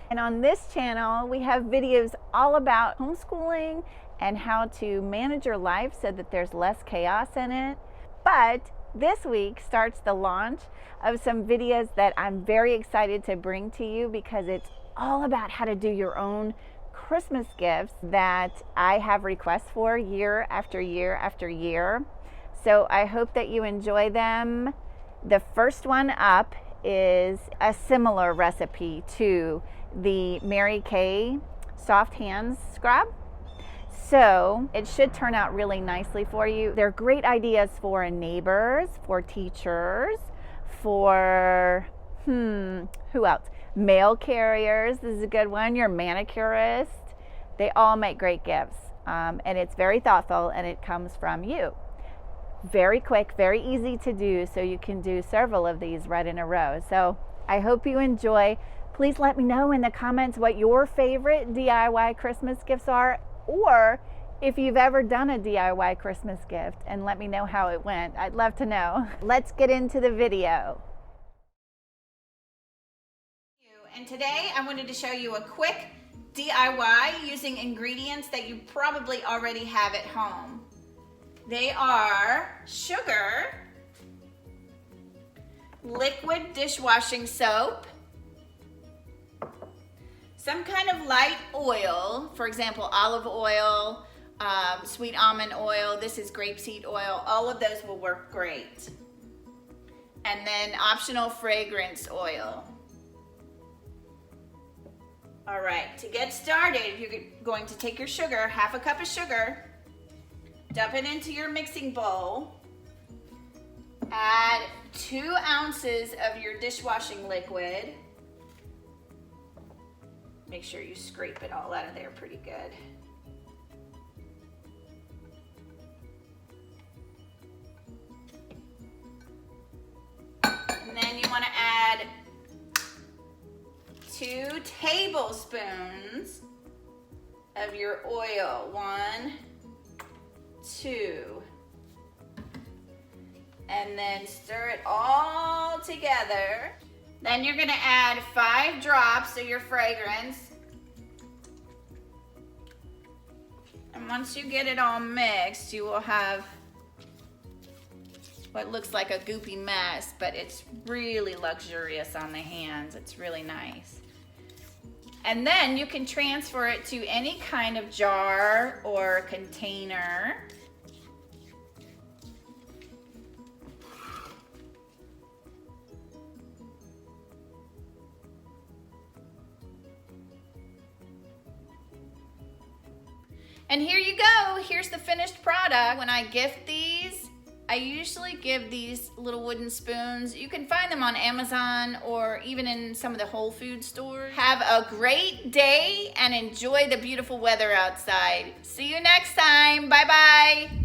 And on this channel, we have videos all about homeschooling and how to manage your life so that there's less chaos in it. But this week starts the launch of some videos that I'm very excited to bring to you because it's all about how to do your own Christmas gifts that I have requests for year after year after year. So I hope that you enjoy them. The first one up is a similar recipe to the Mary Kay soft hands scrub. So it should turn out really nicely for you. They're great ideas for neighbors, for teachers, for, who else? Mail carriers, this is a good one. Your manicurist. They all make great gifts. And it's very thoughtful and it comes from you. Very quick, very easy to do, so you can do several of these right in a row. So I hope you enjoy. Please let me know in the comments what your favorite DIY Christmas gifts are, or if you've ever done a DIY Christmas gift, and let me know how it went. I'd love to know. Let's get into the video. And today I wanted to show you a quick DIY using ingredients that you probably already have at home. They are sugar, liquid dishwashing soap, some kind of light oil, for example, olive oil, sweet almond oil, this is grapeseed oil, all of those will work great. And then optional fragrance oil. All right, to get started, you're going to take your sugar, half a cup of sugar, dump it into your mixing bowl, add 2 ounces of your dishwashing liquid. Make sure you scrape it all out of there pretty good. And then you want to add 2 tablespoons of your oil. 1, 2. And then stir it all together. Then you're gonna add 5 drops of your fragrance. And once you get it all mixed, you will have what looks like a goopy mess, but it's really luxurious on the hands. It's really nice. And then you can transfer it to any kind of jar or container. And here you go, here's the finished product. When I gift these, I usually give these little wooden spoons. You can find them on Amazon or even in some of the Whole Foods stores. Have a great day and enjoy the beautiful weather outside. See you next time, bye-bye.